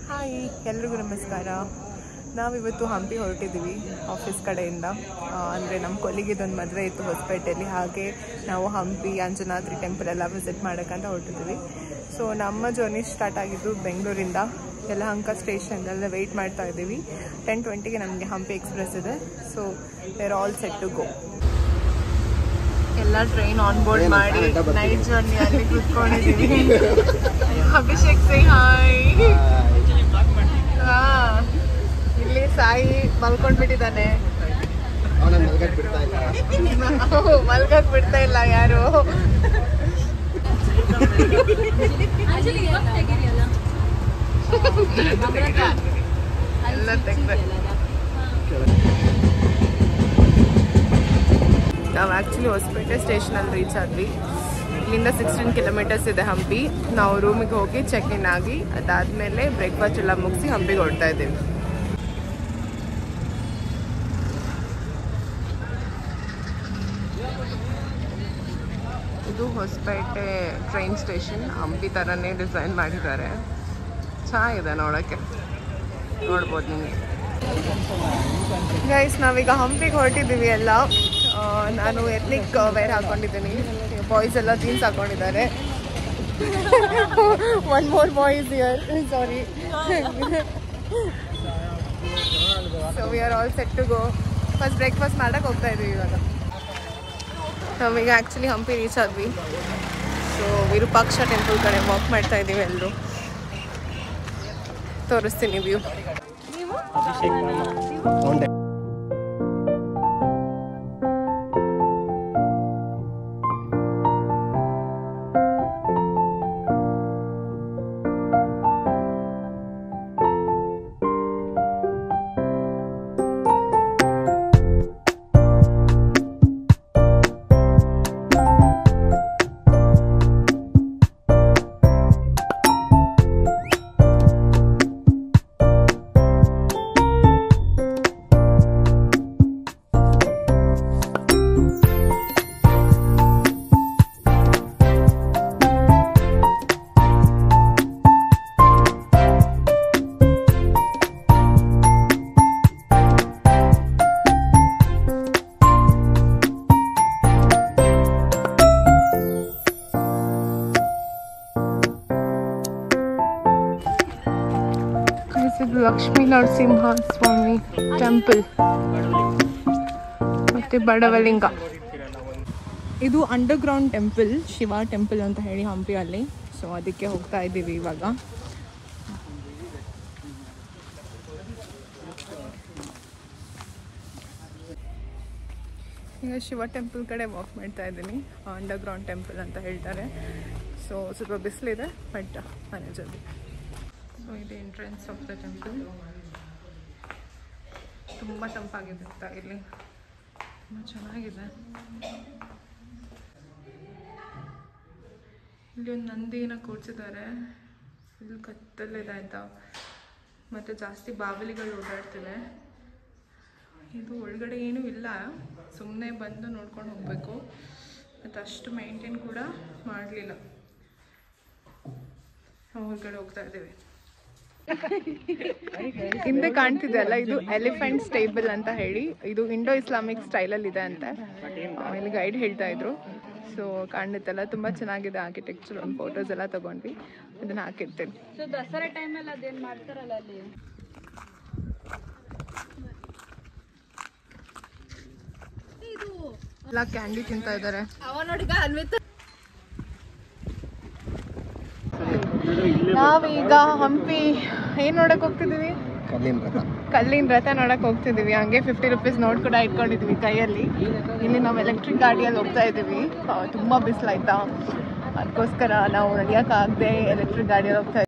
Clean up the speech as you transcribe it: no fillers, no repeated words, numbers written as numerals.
Hi, ಎಲ್ರಿಗೂ ನಮಸ್ಕಾರ. ನಾವಿವತ್ತು ಹಂಪಿ ಹೊರಟಿದ್ದೀವಿ ಆಫೀಸ್ ಕಡೆಯಿಂದ. ಅಂದರೆ ನಮ್ಮ ಕೊಲ್ಲಿಗಿದೊಂದು ಮದುವೆ ಇತ್ತು ಹೊಸಪೇಟೆಯಲ್ಲಿ, ಹಾಗೆ ನಾವು ಹಂಪಿ ಅಂಜನಾದ್ರಿ ಟೆಂಪಲ್ ಎಲ್ಲ ವಿಸಿಟ್ ಮಾಡೋಕ್ಕಂತ ಹೊರಟಿದ್ದೀವಿ. ಸೊ ನಮ್ಮ ಜರ್ನಿ ಸ್ಟಾರ್ಟ್ ಆಗಿದ್ದು ಬೆಂಗಳೂರಿಂದ. ಯಲಹಂಕ ಸ್ಟೇಷನ್ದಲ್ಲೇ ವೆಯ್ಟ್ ಮಾಡ್ತಾ ಇದ್ದೀವಿ. 10:20ಗೆ ನಮಗೆ ಹಂಪಿ ಎಕ್ಸ್ಪ್ರೆಸ್ ಇದೆ. So we're all set to go. ಎಲ್ಲ ಟ್ರೈನ್ ಆನ್ ಬೋರ್ಡ್ ಮಾಡಿ ನೈಟ್ ಜರ್ನಿ ಅಲ್ಲಿ ಕೂತ್ಕೊಂಡಿದ್ದೀವಿ. Abhishek say hi. ಇಲ್ಲಿ ಸಾಯಿ ಮಲ್ಕೊಂಡ್ಬಿಟ್ಟಿದ್ದಾನೆ. ಮಲ್ಗಕ್ ಬಿಡ್ತಾ ಇಲ್ಲ ಯಾರು. ಎಲ್ಲ ತೆಗ್ದೆ. ನಾವು ಆ್ಯಕ್ಚುಲಿ ಹೊಸಪೇಟೆ ಸ್ಟೇಷನಲ್ಲಿ ರೀಚ್ ಆದ್ವಿ. ಇಲ್ಲಿಂದ 16 ಕಿಲೋಮೀಟರ್ಸ್ ಇದೆ ಹಂಪಿ. ನಾವು ರೂಮಿಗೆ ಹೋಗಿ ಚೆಕ್ ಇನ್ ಆಗಿ ಅದಾದಮೇಲೆ ಬ್ರೇಕ್ಫಾಸ್ಟ್ ಎಲ್ಲ ಮುಗಿಸಿ ಹಂಪಿಗೆ ಹೊರಡ್ತಾ ಇದ್ದೀವಿ. ಇದು ಹೊಸಪೇಟೆ ಟ್ರೈನ್ ಸ್ಟೇಷನ್. ಹಂಪಿ ಥರನೇ ಡಿಸೈನ್ ಮಾಡಿದ್ದಾರೆ. ಚೆನ್ನಾಗಿದೆ ನೋಡೋಕ್ಕೆ, ನೋಡ್ಬೋದು ನಿಮಗೆ. ಗೈಸ್, ನಾವೀಗ ಹಂಪಿಗೆ ಹೊರಟಿದ್ದೀವಿ ಎಲ್ಲ. ನಾನು ಎತ್ನಿಕ್ ವೇರ್ ಹಾಕೊಂಡಿದ್ದೀನಿ. ಬಾಯ್ಸ್ ಎಲ್ಲ ಜೀನ್ಸ್ ಹಾಕೊಂಡಿದ್ದಾರೆ. One more boys here, sorry. So we are all set to go. First breakfast ಮಾಡಕ್ಕೆ ಹೋಗ್ತಾ ಇದ್ದೀವಿ ಇವಾಗ. ನಾವೀಗ ಆ್ಯಕ್ಚುಲಿ ಹಂಪಿ ರೀಚ್ ಆದ್ವಿ. ಸೊ ವಿರೂಪಾಕ್ಷ ಟೆಂಪಲ್ ಕಡೆ ವಾಕ್ ಮಾಡ್ತಾ ಇದ್ದೀವಿ ಎಲ್ಲರೂ. ತೋರಿಸ್ತೀನಿ ವ್ಯೂ. ಲಕ್ಷ್ಮೀ ನರಸಿಂಹ ಸ್ವಾಮಿ ಟೆಂಪಲ್ ಮತ್ತೆ ಬಡವಲಿಂಗ. ಇದು ಅಂಡರ್ಗ್ರೌಂಡ್ ಟೆಂಪಲ್, ಶಿವ ಟೆಂಪಲ್ ಅಂತ ಹೇಳಿ ಹಂಪಿಯಲ್ಲಿ. ಸೊ ಅದಕ್ಕೆ ಹೋಗ್ತಾ ಇದ್ದೀವಿ ಇವಾಗ. ಈಗ ಶಿವ ಟೆಂಪಲ್ ಕಡೆ ವಾಕ್ ಮಾಡ್ತಾ ಇದ್ದೀನಿ. ಅಂಡರ್ಗ್ರೌಂಡ್ ಟೆಂಪಲ್ ಅಂತ ಹೇಳ್ತಾರೆ. ಸೊ ಸ್ವಲ್ಪ ಬಿಸಿಲಿದೆ, ಬಟ್ ಮ್ಯಾನೇಜಲ್ಲಿ. ಸೊ ಇದು ಎಂಟ್ರೆನ್ಸ್ ಆಫ್ ದ ಟೆಂಪಲ್. ತುಂಬ ತಂಪಾಗಿದೆ ಅಂತ ಇಲ್ಲಿ, ತುಂಬ ಚೆನ್ನಾಗಿದೆ. ಇಲ್ಲಿ ಒಂದು ನಂದಿನ ಕೂರಿಸಿದ್ದಾರೆ. ಇಲ್ಲಿ ಕತ್ತಲಿದೆ ಆಯಿತಾ, ಮತ್ತು ಜಾಸ್ತಿ ಬಾವಲಿಗಳು ಓಡಾಡ್ತಿವೆ. ಇದು ಒಳಗಡೆ ಏನೂ ಇಲ್ಲ, ಸುಮ್ಮನೆ ಬಂದು ನೋಡ್ಕೊಂಡು ಹೋಗಬೇಕು. ಮತ್ತು ಅಷ್ಟು ಮೇಂಟೈನ್ ಕೂಡ ಮಾಡಲಿಲ್ಲ. ಹೊರಗಡೆ ಹೋಗ್ತಾ ಇದ್ದೀವಿ. ಹಿಂದೆ ಕಾಣ್ತಿದೆ ಅಲ್ಲ, ಇದು ಎಲಿಫೆಂಟ್ ಸ್ಟೇಬಲ್ ಅಂತ ಹೇಳಿ. ಇದು ಇಂಡೋ ಇಸ್ಲಾಮಿಕ್ ಸ್ಟೈಲಲ್ಲಿ ಇದೆ ಅಂತೆ. ಇಲ್ಲಿ ಗೈಡ್ ಹೇಳ್ತಾ ಇದ್ರು. ಸೊ ಕಾಣುತ್ತಲ್ಲ, ತುಂಬ ಚೆನ್ನಾಗಿದೆ ಆರ್ಕಿಟೆಕ್ಚರ್. ಒಂದು ಫೋಟೋಸ್ ಎಲ್ಲ ತಗೊಂಡ್ವಿ, ಅದನ್ನ ಹಾಕಿರ್ತೀನಿ. ಸೊ ದಸರಾ ಟೈಮಲ್ಲಿ ಅದೇನು ಮಾಡ್ತಾರಲ್ಲ ಅಲ್ಲಿ ಎಲ್ಲ ಕ್ಯಾಂಡಿ ತಿಂತಾ ಇದ್ದಾರೆ. ನಾವೀಗ ಹಂಪಿ ಏನ್ ನೋಡಕ್ ಹೋಗ್ತಿದೀವಿ? ಕಲ್ಲಿನ ರಥ ನೋಡಕ್ ಹೋಗ್ತಿದೀವಿ. ಹಂಗೆ 50 ರೂಪೀಸ್ ನೋಟ್ ಕೂಡ ಇಟ್ಕೊಂಡಿದ್ವಿ ಕೈಯಲ್ಲಿ. ಇಲ್ಲಿ ನಾವು ಎಲೆಕ್ಟ್ರಿಕ್ ಗಾಡಿಯಲ್ಲಿ ಹೋಗ್ತಾ ಇದೀವಿ. ತುಂಬಾ ಬಿಸಿಲಾಯ್ತಾ, ಅದಕ್ಕೋಸ್ಕರ ನಾವು ನಡೆಯಕ್ಕಾಗದೆ ಎಲೆಕ್ಟ್ರಿಕ್ ಗಾಡಿಯಲ್ಲಿ ಹೋಗ್ತಾ